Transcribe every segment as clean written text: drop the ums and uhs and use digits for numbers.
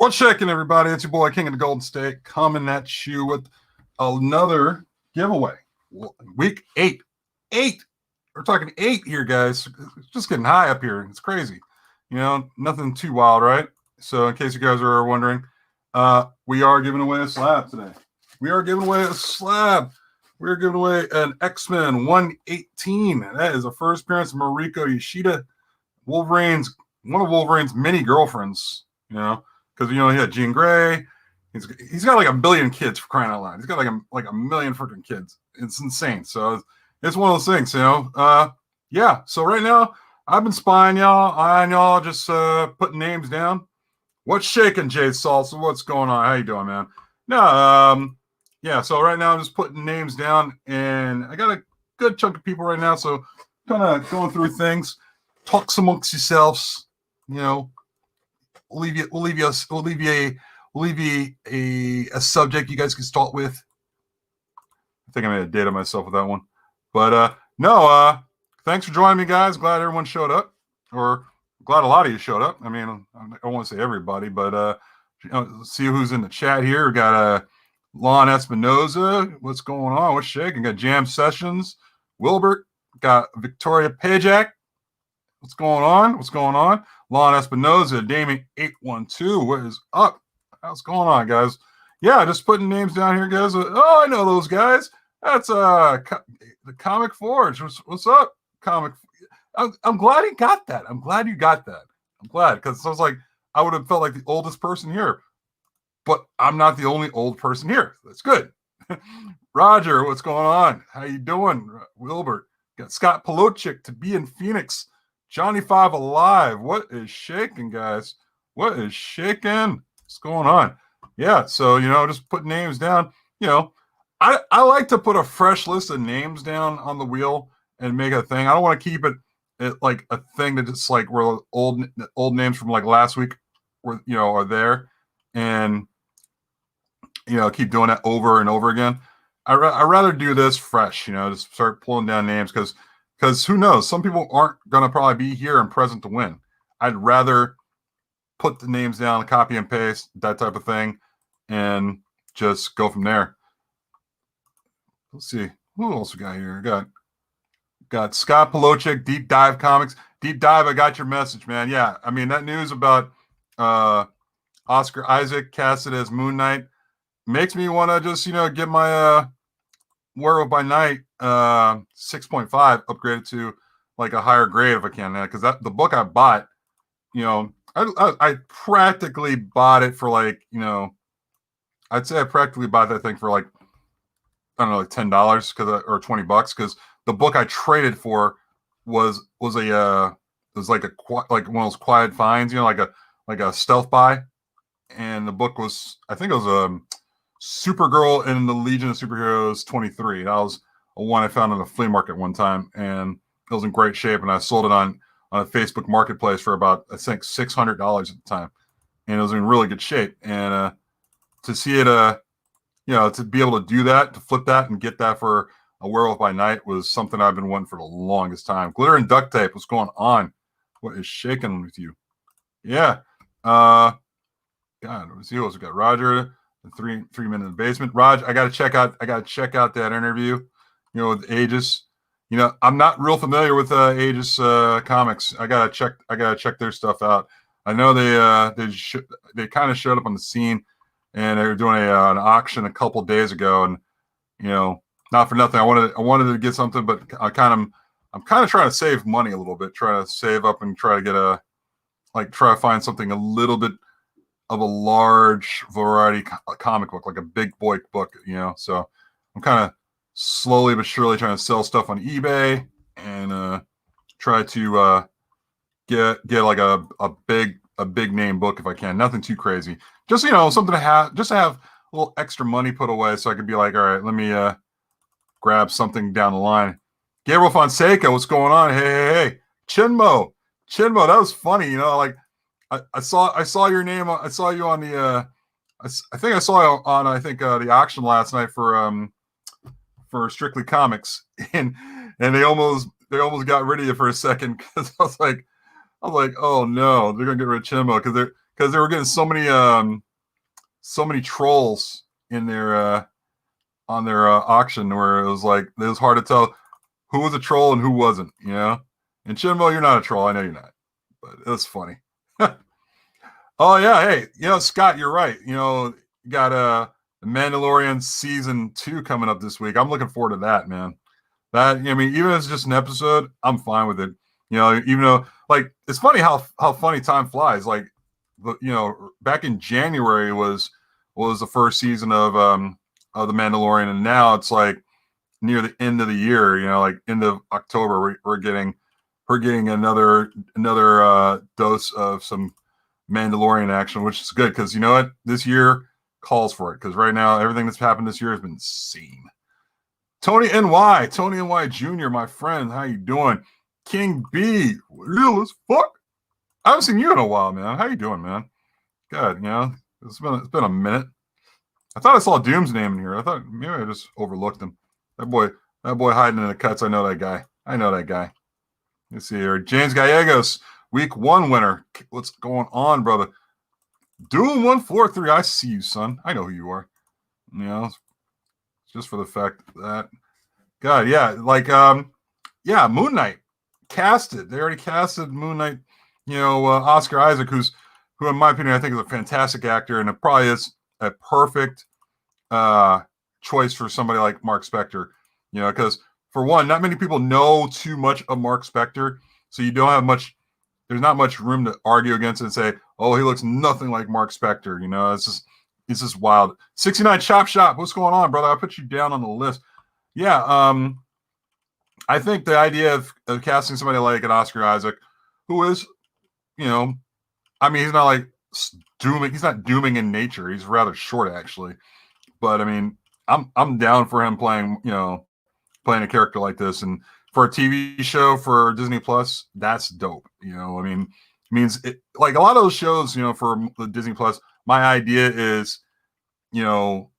What's shaking, everybody? It's your boy King of the Golden State coming at you with another giveaway. Week 8. We're talking 8 here, guys. It's just getting high up here. It's crazy. Nothing too wild, right? So in case you guys are wondering, we are giving away a slab today. We're giving away an X-Men 118. That is a first appearance of Mariko Yoshida, one of Wolverine's many girlfriends, because he had Jean Grey. He's got like a billion kids, for crying out loud. He's got like a million freaking kids. It's insane. So it's one of those things, yeah. So right now I've been spying y'all, just putting names down. What's shaking, Jay Salsa? What's going on? How you doing, man? No, yeah. So right now I'm just putting names down, and I got a good chunk of people right now. So kind of going through things. Talk amongst yourselves. We'll leave you a subject you guys can start with. I think I made a date of myself with that one. But no, thanks for joining me, guys. Glad everyone showed up, or glad a lot of you showed up. I mean, I don't want to say everybody, but let's see who's in the chat here. We got Lon Espinoza. What's going on? What's shaking? Got Jam Sessions, Wilbert. Got Victoria Pajak. What's going on? Lon Espinoza, Damien 812. What is up? What's going on, guys? Yeah, just putting names down here, guys. Oh, I know those guys. That's the Comic Forge. What's up, Comic? I'm glad he got that. I'm glad you got that. I'm glad, because I was like, I would have felt like the oldest person here, but I'm not the only old person here. That's good. Roger, what's going on? How you doing, Wilbert? Got Scott Polochik to be in Phoenix. Johnny 5 Alive. What is shaking, guys? What is shaking? What's going on? Yeah, so, just put names down. I like to put a fresh list of names down on the wheel and make a thing. I don't want to keep it like a thing that just like where old names from like last week are there, and keep doing that over and over again. I rather do this fresh, just start pulling down names, because who knows? Some people aren't going to probably be here and present to win. I'd rather put the names down, copy and paste, that type of thing, and just go from there. Let's see. Who else we got here? Got Scott Polochik, Deep Dive Comics. Deep Dive, I got your message, man. Yeah, I mean, that news about Oscar Isaac casted as Moon Knight makes me want to just, get my Werewolf by Night 6.5 upgraded to like a higher grade if I can, because the book I bought, I practically bought it for like, I'd say I practically bought that thing for like, I don't know, like $10 or $20, because the book I traded for was like one of those quiet finds, like a stealth buy, and the book was, I think it was Supergirl in the Legion of Superheroes 23. That was a one I found on a flea market one time, and it was in great shape, and I sold it on a Facebook Marketplace for about, I think, $600 at the time, and it was in really good shape. And to see it, to be able to do that, to flip that and get that for a Werewolf by Night was something I've been wanting for the longest time. Glitter and Duct Tape, what's going on? What is shaking with you? Yeah. God, let's see what else we got. Roger, the three men in the basement. Raj, I gotta check out that interview, with Aegis. I'm not real familiar with Aegis comics. I gotta check their stuff out. I know they kind of showed up on the scene, and they were doing an auction a couple days ago, and not for nothing, I wanted to get something, but I'm kind of trying to save money a little bit, try to save up and try to get try to find something a little bit of a large variety comic book, like a big boy book, So I'm kind of slowly but surely trying to sell stuff on eBay and try to get like a big name book if I can. Nothing too crazy. Just something to have a little extra money put away, so I could be like, all right, let me grab something down the line. Gabriel Fonseca, what's going on? Hey. Chinmo, that was funny. I saw your name. I saw you on the. I think I saw you on the auction last night for Strictly Comics, and they almost got rid of you for a second, because I was like, I was like, oh no, they're gonna get rid of Chimbo because they were getting so many trolls in their on their auction where it was hard to tell who was a troll and who wasn't, you know. And Chimbo, you're not a troll, I know you're not, but it was funny. Oh yeah, hey, you know, Scott, you're right. You know, you got the Mandalorian season 2 coming up this week. I'm looking forward to that, man. That, I mean, even if it's just an episode, I'm fine with it. You know, even though, like, it's funny how funny time flies. Like, you know, back in January was the first season of the Mandalorian, and now it's like near the end of the year. You know, like end of October, we're getting another dose of some Mandalorian action, which is good because you know what, this year calls for it. Because right now, everything that's happened this year has been insane. Tony NY Jr., my friend, how you doing? King B, real as fuck. I haven't seen you in a while, man. How you doing, man? Good, you know, it's been a minute. I thought I saw Doom's name in here. I thought maybe I just overlooked him. That boy hiding in the cuts. I know that guy. Let's see here. James Gallegos, week 1 winner. What's going on, brother? Doom 143. I see you, son. I know who you are. You know, just for the fact that, God, yeah, like, yeah, Moon Knight casted. They already casted Moon Knight. You know, Oscar Isaac, who, in my opinion, I think is a fantastic actor, and it probably is a perfect choice for somebody like Mark Spector. You know, because for one, not many people know too much of Mark Spector, so you don't have much. There's not much room to argue against it and say, "Oh, he looks nothing like Mark Spector." You know, it's just wild. 69 Chop Shop, what's going on, brother? I put you down on the list. Yeah, I think the idea of casting somebody like an Oscar Isaac, who is, you know, I mean, he's not like dooming. He's not dooming in nature. He's rather short, actually. But I mean, I'm down for him playing, you know, playing a character like this, and for a TV show for Disney Plus, that's dope. You know, I mean, it means it, like a lot of those shows, you know, for the Disney Plus. My idea is, you know,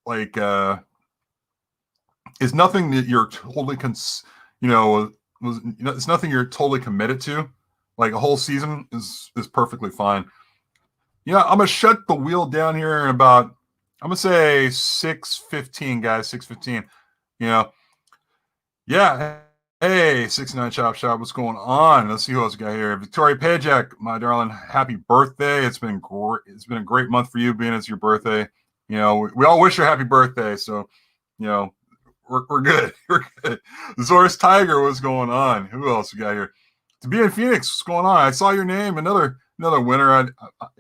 like is nothing that you're totally it's nothing you're totally committed to. Like a whole season is perfectly fine. Yeah, I'm gonna shut the wheel down here in about, I'm gonna say 6:15, guys. 6:15. You know, yeah. Hey, 69 Chop Shop, what's going on? Let's see who else we got here. Victoria Pajak, my darling, happy birthday. It's been great. It's been a great month for you, being it's your birthday. You know, we all wish you a happy birthday. So, you know, we're good. We're good. Zoris Tiger, what's going on? Who else we got here? To be in Phoenix, what's going on? I saw your name. Another winner.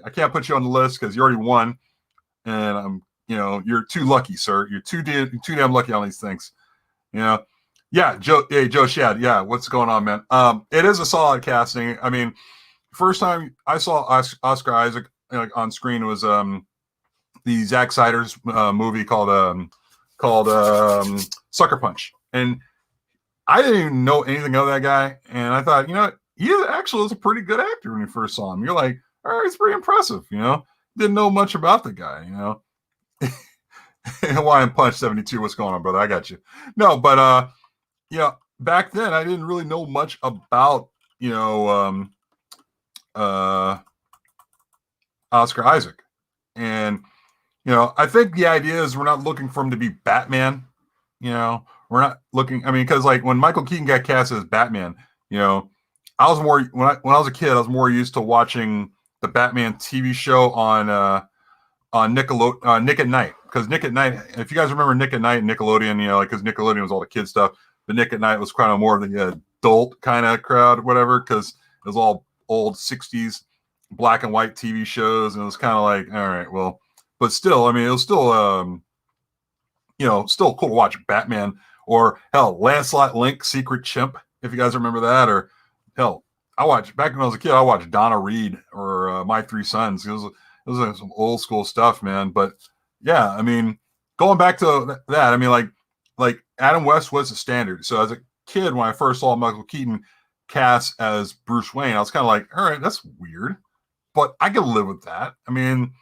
I can't put you on the list because you already won, and you know, you're too lucky, sir. You're too damn lucky on these things. You know. Yeah, Joe Shad. Yeah, what's going on, man? It is a solid casting. I mean, first time I saw Oscar Isaac on screen was the Zack Snyder's movie called Sucker Punch, and I didn't even know anything of that guy, and I thought, you know, he actually was a pretty good actor when you first saw him. You're like, all right, it's pretty impressive, you know. Didn't know much about the guy, you know. Hawaiian Punch 72. What's going on, brother? I got you. No, but you know, back then I didn't really know much about, you know, Oscar Isaac. And, you know, I think the idea is we're not looking for him to be Batman. You know, we're not looking, I mean, because like when Michael Keaton got cast as Batman, you know, I was more, when I was a kid, I was more used to watching the Batman TV show on Nick at Night. Because Nick at Night, if you guys remember Nick at Night and Nickelodeon, you know, like, because Nickelodeon was all the kid stuff. The Nick at Night was kind of more of the adult kind of crowd, whatever, because it was all old 60s black and white TV shows. And it was kind of like, all right, well, but still, I mean, it was still, you know, still cool to watch Batman, or hell, Lancelot Link, Secret Chimp, if you guys remember that, or hell, back when I was a kid, I watched Donna Reed or My Three Sons. It was like some old school stuff, man. But yeah, I mean, going back to that, I mean, like Adam West was the standard. So as a kid, when I first saw Michael Keaton cast as Bruce Wayne, I was kind of like, all right, that's weird, but I can live with that. I mean,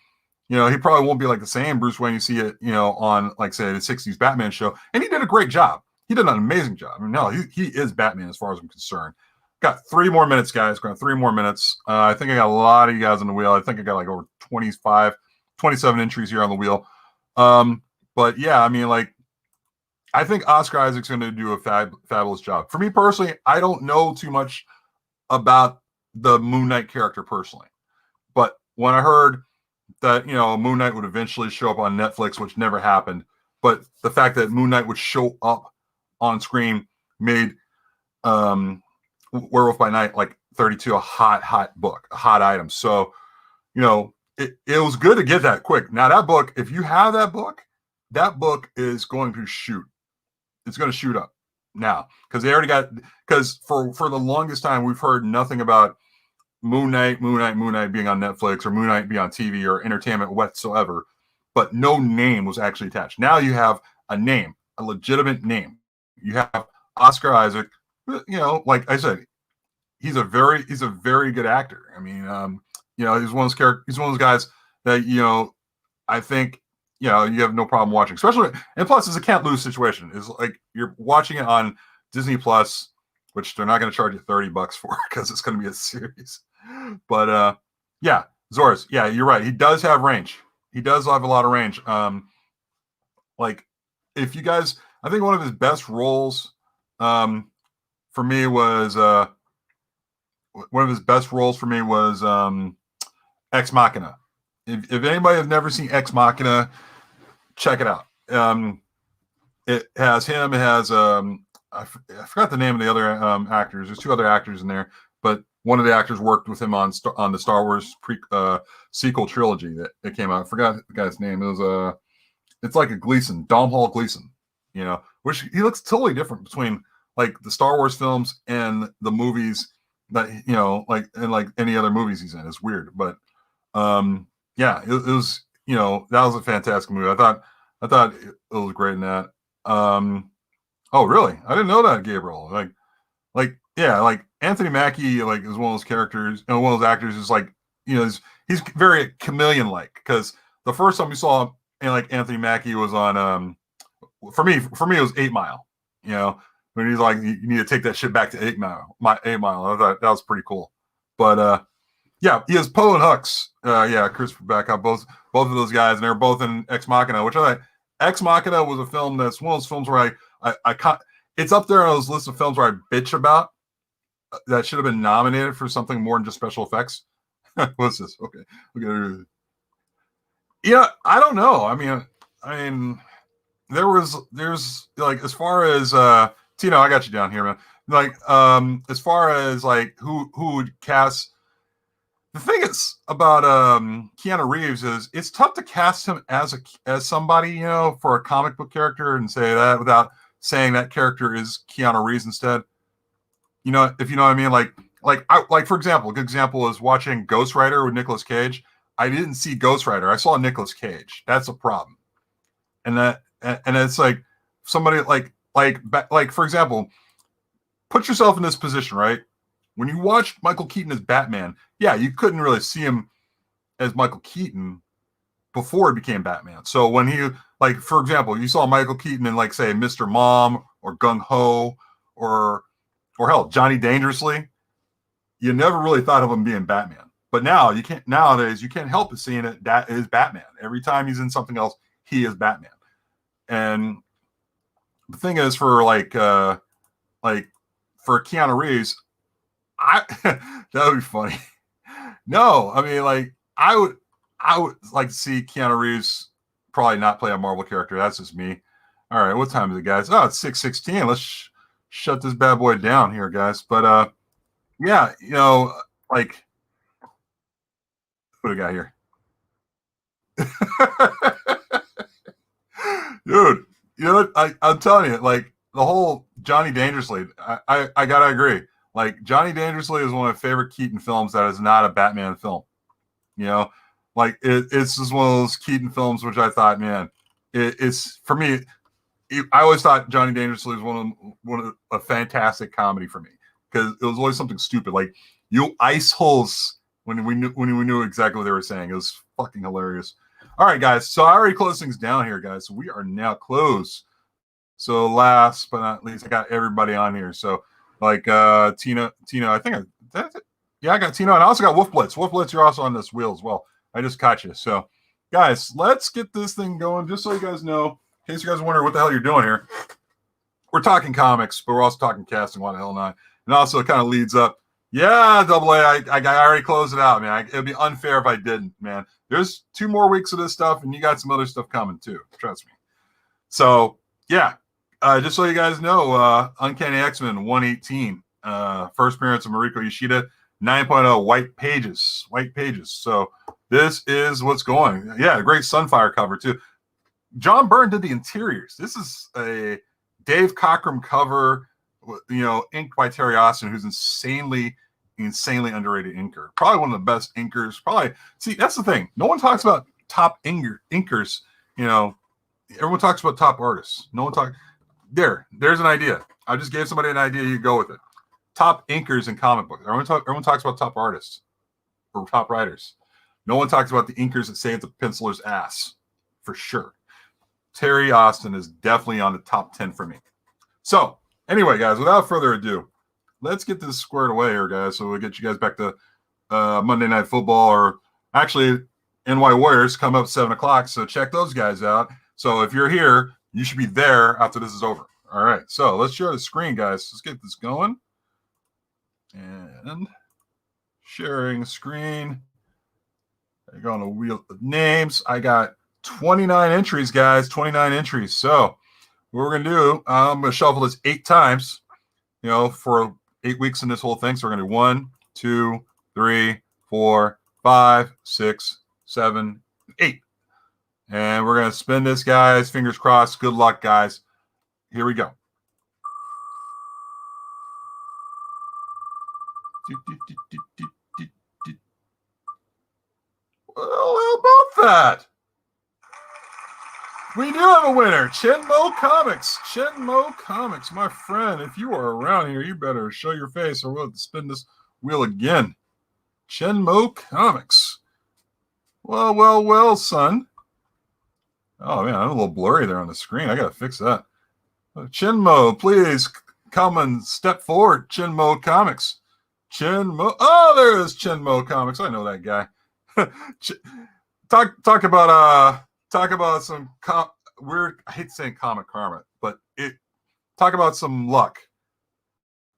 you know, he probably won't be like the same Bruce Wayne you see it, you know, on, like, say, the 60s Batman show. And he did a great job. He did an amazing job. I mean, no, he is Batman as far as I'm concerned. Got 3 more minutes, guys. Got 3 more minutes. I think I got a lot of you guys on the wheel. I think I got like over 25, 27 entries here on the wheel. But yeah, I mean, like, I think Oscar Isaac's going to do a fabulous job. For me personally, I don't know too much about the Moon Knight character personally, but when I heard that, you know, Moon Knight would eventually show up on Netflix, which never happened, but the fact that Moon Knight would show up on screen made Werewolf by Night like 32 a hot book, a hot item. So, you know, it was good to get that quick. Now that book, if you have that book is going to shoot. It's going to shoot up now because they already got, because for the longest time we've heard nothing about Moon Knight being on Netflix or Moon Knight being on TV or entertainment whatsoever, but no name was actually attached. Now you have a name, a legitimate name. You have Oscar Isaac. You know, like I said, he's a very good actor. I mean, you know, he's one of those guys that, you know, I think, you know, you have no problem watching, especially, and plus it's a can't lose situation. It's like you're watching it on Disney Plus, which they're not going to charge you $30 for because it's going to be a series. But yeah, Zores, yeah, you're right. He does have range. He does have a lot of range. Like if you guys, I think one of his best roles, for me was Ex Machina. If anybody has never seen Ex Machina, check it out. It has him. It has I forgot the name of the other actors. There's 2 other actors in there, but one of the actors worked with him on the Star Wars sequel trilogy that came out. I forgot the guy's name. It was it's like a Gleason, Domhnall Gleeson. You know, which he looks totally different between like the Star Wars films and the movies that, you know, like, and like any other movies he's in. It's weird, but yeah, it was, you know, that was a fantastic movie. I thought it was great in that. Oh, really? I didn't know that, Gabriel. Like yeah, like Anthony Mackie, like, is one of those characters, and one of those actors is like, you know, he's very chameleon-like, because the first time we saw, and like Anthony Mackie was on, for me, it was 8 Mile. You know, when he's like, you need to take that shit back to 8 Mile. I thought that was pretty cool. But yeah, he has Poe and Hux. Yeah, Christopher Backup, both of those guys, and they're both in Ex Machina, which I thought Ex Machina was a film that's one of those films where I it's up there on those lists of films where I bitch about that should have been nominated for something more than just special effects. What's this? Okay. Yeah, I don't know. I mean, there's like, as far as Tino, I got you down here, man. Like, as far as like who would cast. The thing is about Keanu Reeves is it's tough to cast him as somebody, you know, for a comic book character and say that without saying that character is Keanu Reeves instead. You know, if you know what I mean. Like for example, a good example is watching Ghost Rider with Nicolas Cage. I didn't see Ghost Rider. I saw Nicolas Cage. That's a problem. And it's like somebody like for example, put yourself in this position, right? When you watched Michael Keaton as Batman, yeah, you couldn't really see him as Michael Keaton before he became Batman. So when he, like, for example, you saw Michael Keaton in, like, say, Mr. Mom or Gung Ho or hell, Johnny Dangerously, you never really thought of him being Batman. But nowadays you can't help but seeing it that is Batman. Every time he's in something else, he is Batman. And the thing is, for for Keanu Reeves, that would be funny. No, I mean, like, I would like to see Keanu Reeves probably not play a Marvel character. That's just me. All right, what time is it, guys? Oh, it's 6:16. Let's shut this bad boy down here, guys. But yeah, you know, like, what do we got here? Dude, you know what? I'm telling you, like, the whole Johnny Dangerously, I gotta agree. Like, Johnny Dangerously is one of my favorite Keaton films that is not a Batman film. You know, like, it's just one of those Keaton films which I thought, man, it's, for me, I always thought Johnny Dangerously was one of a fantastic comedy for me, because it was always something stupid, like, you ice holes, when we knew exactly what they were saying. It was fucking hilarious. All right, guys. So I already closed things down here, guys. So we are now closed. So last but not least, I got everybody on here. So like Tino. I think that's it. Yeah, I got Tino, and I also got Wolf Blitz. Wolf Blitz, you're also on this wheel as well. I just caught you. So, guys, let's get this thing going. Just so you guys know, in case you guys wonder what the hell you're doing here, we're talking comics, but we're also talking casting. Why the hell not? And also, it kind of leads up. Yeah, Double A, I already closed it out, man. It'd be unfair if I didn't, man. There's 2 more weeks of this stuff, and you got some other stuff coming too. Trust me. So, yeah, just so you guys know, Uncanny X-Men 118, first appearance of Mariko Yoshida, 9.0 white pages. So this is what's going. Yeah, great Sunfire cover too. John Byrne did the interiors. This is a Dave Cockrum cover, inked by Terry Austin, who's insanely underrated inker. Probably one of the best inkers. See, that's the thing. No one talks about top inkers. Everyone talks about top artists. No one talks. There's an idea. I just gave somebody an idea. You go with it. Top inkers in comic books. Everyone talks about top artists or top writers. No one talks about the inkers that save the penciler's ass, for sure. Terry Austin is definitely on the top 10 for me. So, anyway, guys, without further ado, let's get this squared away here, guys, so we'll get you guys back to Monday Night Football, or actually NY Warriors come up 7 o'clock, so check those guys out. So if you're here, you should be there after this is over. All right, so let's share the screen, guys. Let's get this going. And sharing screen. I go on the wheel of names. I got 29 entries, guys. 29 entries. So what we're going to do, I'm going to shuffle this 8 times, for 8 weeks in this whole thing. So we're going to do 1, 2, 3, 4, 5, 6, 7, 8. And we're going to spin this, guys. Fingers crossed. Good luck, guys. Here we go. Well, how about that? We do have a winner, Chenmo Comics. Chenmo Comics, my friend. If you are around here, you better show your face, or we'll have to spin this wheel again. Chenmo Comics. Well, son. Oh man, I'm a little blurry there on the screen. I gotta fix that. Chenmo, please come and step forward. Chenmo Comics. Chenmo. Oh, there is Chenmo Comics. I know that guy. Talk about some weird. I hate saying comic karma, but talk about some luck.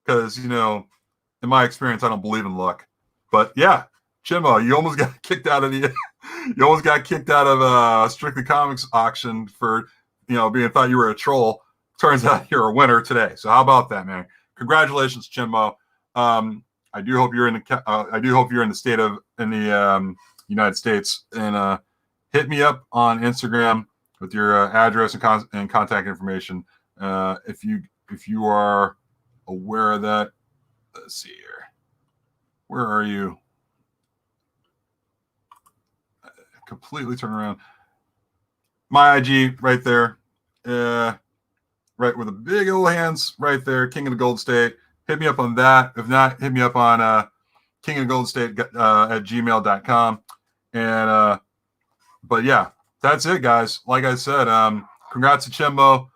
Because in my experience, I don't believe in luck. But yeah, Chenmo, you almost got kicked out of Strictly Comics auction for being thought you were a troll. Turns out you're a winner today. So how about that, man? Congratulations, Chenmo. I do hope you're in the United States, and hit me up on Instagram with your address and contact information. If you are aware of that. Let's see here. Where are you? Completely turn around. My IG right there. Right with the big old hands right there. King of the Gold State. Hit me up on that. If not, hit me up on King of the Gold State at gmail.com. And but yeah, that's it, guys. Like I said, congrats to Chenmo.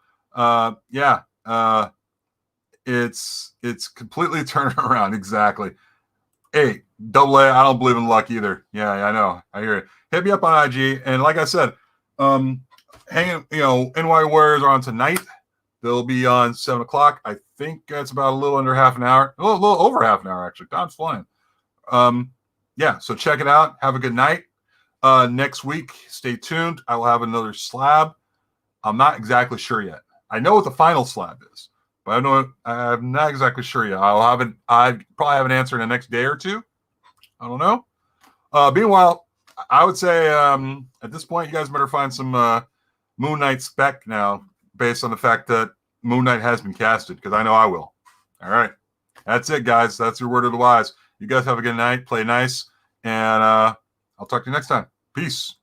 It's completely turned around. Exactly. Hey, Double A, I don't believe in luck either. Yeah, I know. I hear it. Hit me up on IG. And like I said, NY Warriors are on tonight. They'll be on 7 o'clock. I think that's about a little under half an hour. A little over half an hour, actually. Time's flying. So check it out. Have a good night. Next week, stay tuned. I will have another slab. I'm not exactly sure yet. I know what the final slab is, but I'm not exactly sure yet. I probably have an answer in the next day or two. I don't know. Meanwhile, I would say at this point, you guys better find some Moon Knight spec now, based on the fact that Moon Knight has been casted, because I know I will. All right. That's it, guys. That's your word of the wise. You guys have a good night. Play nice. And I'll talk to you next time. Peace.